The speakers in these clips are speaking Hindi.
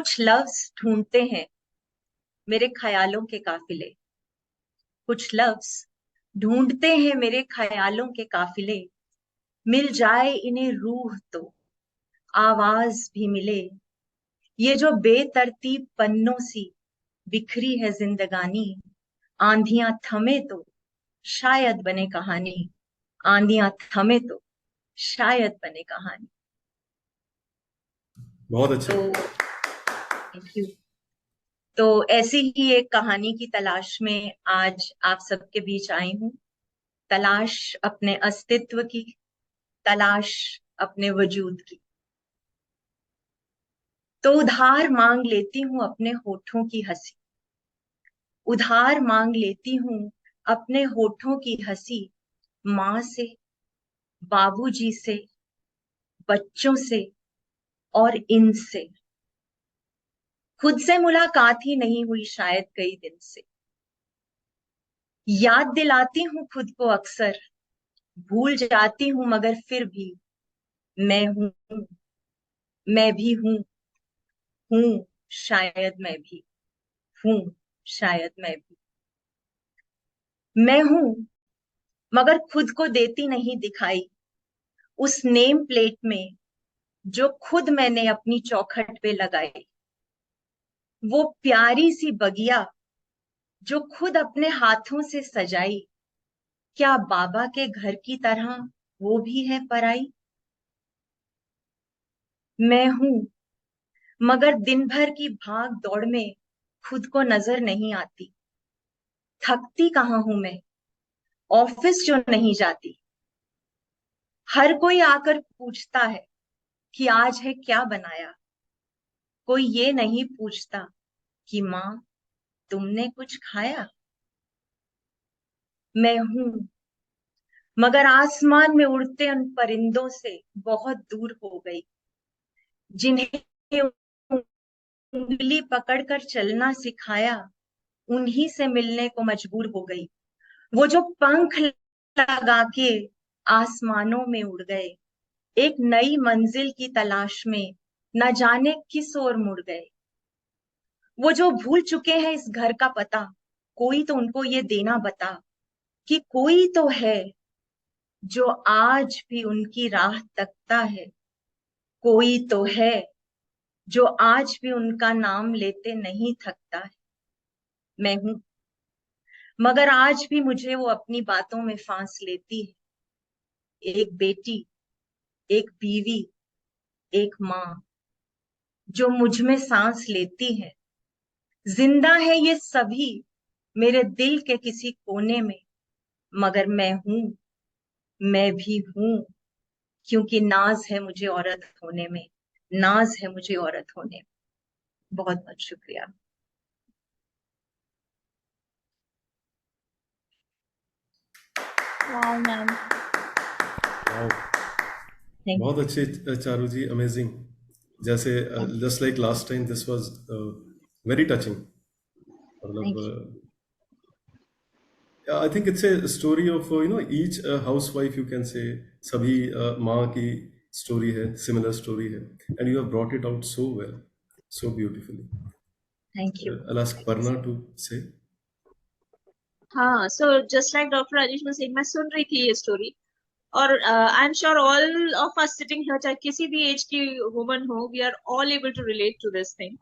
कुछ लफ्ज ढूंढते हैं मेरे ख्यालों के काफिले, कुछ लफ्ज ढूंढते हैं मेरे ख्यालों के काफिले। मिल जाए इन्हें रूह तो आवाज भी मिले। ये जो बेतरतीब पन्नों सी बिखरी है जिंदगानी, आंधियां थमे तो शायद बने कहानी। आंधियां थमे तो शायद बने कहानी। बहुत अच्छे। तो थैंक यू। तो ऐसी ही एक कहानी की तलाश में आज आप सबके बीच आई हूँ। तलाश अपने अस्तित्व की, तलाश अपने वजूद की। तो उधार मांग लेती हूँ अपने होठों की हंसी, उधार मांग लेती हूँ अपने होठों की हंसी। माँ से, बाबूजी से, बच्चों से और इनसे। खुद से मुलाकात ही नहीं हुई शायद कई दिन से। याद दिलाती हूँ खुद को अक्सर, भूल जाती हूँ मगर फिर भी मैं हूँ, मैं भी हूँ शायद मैं भी हूँ, शायद मैं हूँ मगर खुद को देती नहीं दिखाई उस नेम प्लेट में जो खुद मैंने अपनी चौखट पे लगाई। वो प्यारी सी बगिया जो खुद अपने हाथों से सजाई, क्या बाबा के घर की तरह वो भी है पराई। मैं हूं मगर दिन भर की भाग दौड़ में खुद को नजर नहीं आती। थकती कहाँ हूं मैं, ऑफिस जो नहीं जाती। हर कोई आकर पूछता है कि आज है क्या बनाया। कोई ये नहीं पूछता कि माँ तुमने कुछ खाया। मैं हूं मगर आसमान में उड़ते उन परिंदों से बहुत दूर हो गई, जिन्हें उंगली पकड़कर चलना सिखाया। उन्हीं से मिलने को मजबूर हो गई, वो जो पंख लगा के आसमानों में उड़ गए। एक नई मंजिल की तलाश में न जाने किस ओर मुड़ गए। वो जो भूल चुके हैं इस घर का पता, कोई तो उनको ये देना बता कि कोई तो है जो आज भी उनकी राह तकता है। कोई तो है जो आज भी उनका नाम लेते नहीं थकता है। मैं हूं मगर आज भी मुझे वो अपनी बातों में फांस लेती है। एक बेटी, एक बीवी, एक माँ जो मुझ में सांस लेती है। जिंदा है ये सभी मेरे दिल के किसी कोने में, मगर मैं हूं, मैं भी हूं, क्योंकि नाज है मुझे औरत होने में, नाज है मुझे औरत होने में। बहुत बहुत शुक्रिया। वाह मैम, वाओ, थैंक बहुत अच्छे चारू जी, अमेजिंग। जैसे just like last time this was very touching. You. मतलब I think it's a story of each housewife, you can say सभी माँ की स्टोरी है, सिमिलर स्टोरी है, and you have brought it out so well, so beautifully. Thank you. I'll ask Parna to say. हाँ, so just like doctor Rajesh was saying, मैं सुन रही थी ये स्टोरी, और I am sure all of us sitting here, चाहे किसी भी एज की वुमन हो, we are all able to relate to this thing,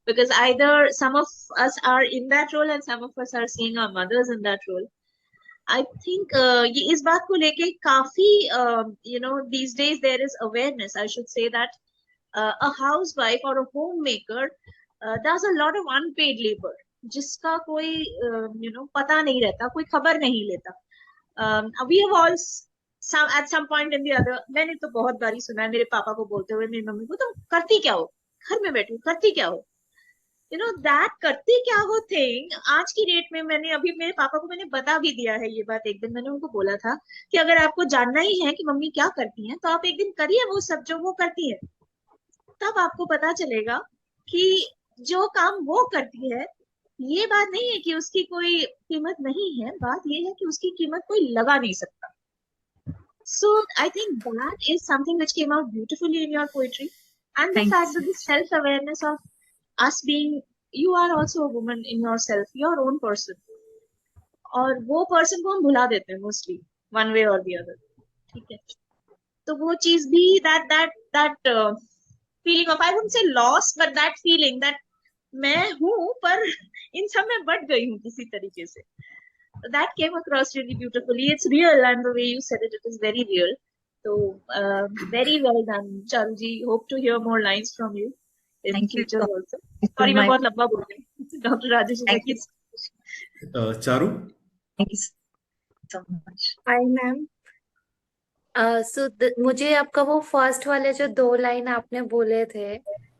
because either some of us are in that role and some of us are seeing our mothers in that role. I think ये इस बात को लेके काफी these days there is awareness, I should say, that a housewife or a homemaker does a lot of unpaid labor, जिसका कोई पता नहीं रहता, कोई खबर नहीं लेता. We have all at some point in the other, मैंने तो बहुत बारी सुना है मेरे पापा को बोलते हुए मेरी मम्मी को, तुम करती क्या हो, घर में बैठी करती क्या हो, दैट करती क्या हो थिंग. आज की डेट में मैंने अभी मेरे पापा को मैंने बता भी दिया है ये बात. एक दिन मैंने उनको बोला था कि अगर आपको जानना ही है कि मम्मी क्या करती हैं, तो आप एक दिन करिए वो सब जो वो करती है, तब आपको पता चलेगा कि जो काम वो करती है, ये बात नहीं है कि उसकी कोई कीमत नहीं है, बात ये है कि उसकी कीमत कोई लगा नहीं सकता. So I think that is something which came out beautifully in your poetry, and the thank fact that the self-awareness of us being, you are also a woman in yourself, your own person. और वो पर्सन को हम भुला देते हैं मोस्टली, वन वे और दी अदर. ठीक है, तो वो चीज भी, that feeling of, I wouldn't say loss, but that feeling that मैं हूँ पर इन सब में बट गई हूँ किसी तरीके से. That came across really beautifully. It's real, and the way you said it, it is very real. So, very well done, Charuji. Hope to hear more lines from you in Thank you future so also. much. Sorry, मैं My- बहुत लंबा बोल रही हूँ. Dr. Rajesh is Thank like, you. Charu? Thank you so much. Hi ma'am. मुझे आपका वो फर्स्ट वाले जो 2 लाइन आपने बोले थे,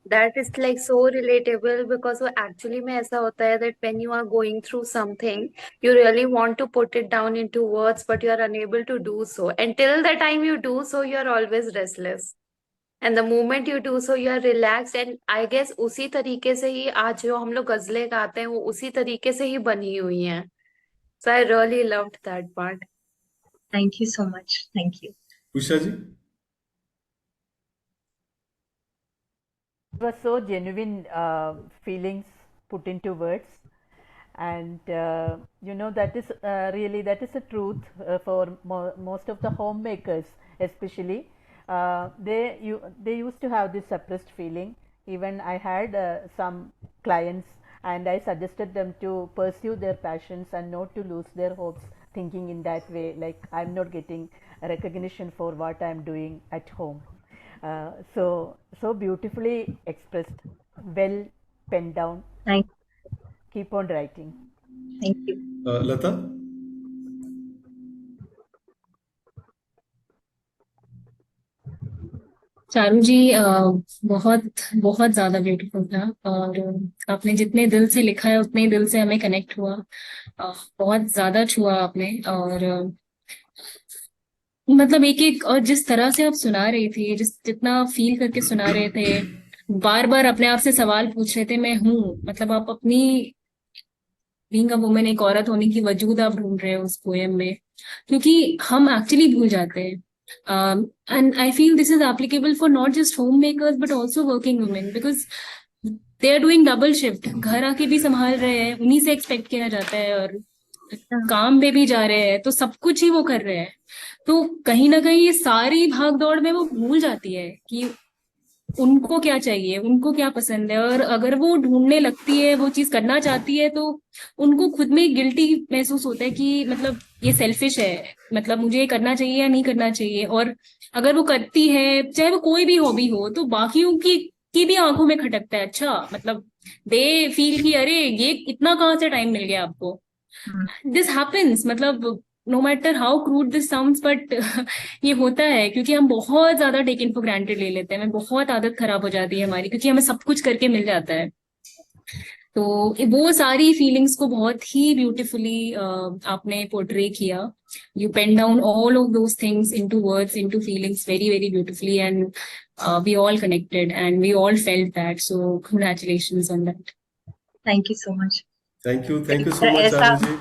that is like so relatable, because वो एक्चुअली में ऐसा होता है that when you are going through something, you really want to put it down into words, but you are unable to do so. Until the time you do so, you are always restless. And the moment you do so, you are relaxed. And I guess उसी तरीके से ही आज जो हम लोग गजलें गाते हैं, वो उसी तरीके से ही बनी हुई हैं. So I really loved that part. Thank you so much. Thank you. Usha ji? It was so genuine feelings put into words, and you know, that is really, that is the truth for most of the homemakers, especially. They used to have this suppressed feeling. Even I had some clients, and I suggested them to pursue their passions and not to lose their hopes, thinking in that way, like, I'm not getting recognition for what I'm doing at home. So beautifully expressed, well penned down. Thank Keep on writing. you. Lata? Charu जी, बहुत बहुत ज्यादा ब्यूटीफुल था, और आपने जितने दिल से लिखा है उतने दिल से हमें कनेक्ट हुआ. बहुत ज्यादा छुआ आपने, और मतलब एक एक, और जिस तरह से आप सुना रही थी, जितना फील करके सुना रहे थे, बार बार अपने आप से सवाल पूछ रहे थे, मैं हूँ, मतलब आप अपनी बीइंग अ वुमन, एक औरत होने की वजूद आप ढूंढ रहे हो उस पोएम में, क्योंकि हम एक्चुअली भूल जाते हैं. And I feel this is applicable for not just homemakers but also working women, because they are doing double shift. घर आके भी संभाल रहे हैं, उन्हीं से एक्सपेक्ट किया जाता है, और काम पे भी जा रहे हैं, तो सब कुछ ही वो कर रहे हैं. तो कहीं ना कहीं ये सारी भाग दौड़ में वो भूल जाती है कि उनको क्या चाहिए, उनको क्या पसंद है, और अगर वो ढूंढने लगती है, वो चीज करना चाहती है, तो उनको खुद में गिल्टी महसूस होता है कि मतलब ये सेल्फिश है, मतलब मुझे ये करना चाहिए या नहीं करना चाहिए. और अगर वो करती है, चाहे वो कोई भी हॉबी हो, तो बाकियों की भी आंखों में खटकता है, अच्छा मतलब दे फील कि अरे ये इतना कहाँ से टाइम मिल गया आपको. दिस हैपेंस, मतलब no matter how crude this sounds, but ये होता है क्योंकि हम बहुत ज्यादा टेकन फॉर ग्रांटेड ले लेते हैं. हमें बहुत आदत खराब हो जाती है हमारी, क्योंकि हमें सब कुछ करके मिल जाता है. तो वो सारी फीलिंग्स को बहुत ही ब्यूटीफुली आपने पोर्ट्रे किया. You pen down all of those things into words, into feelings very very beautifully, and we all connected and we all felt that. So congratulations on that. Thank you so much. Thank you so much, ऐसा Charu ji.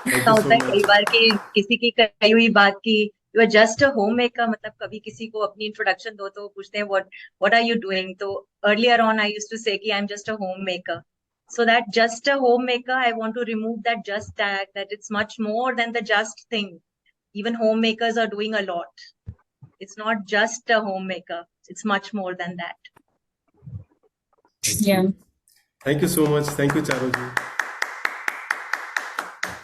Thank ऐसा you होता so है कई much. बार कि किसी की कही हुई बात की you are just a homemaker, मतलब कभी किसी को अपनी इंट्रोडक्शन दो तो पूछते हैं व्हाट आर यू डूइंग. तो earlier on I used to say कि I am just a homemaker. So that just a homemaker, I want to remove that just tag, that it's much more than the just thing. Even homemakers are doing a lot. It's not just a homemaker. It's much more than that. Yeah. Thank you so much. Thank you, Charu ji.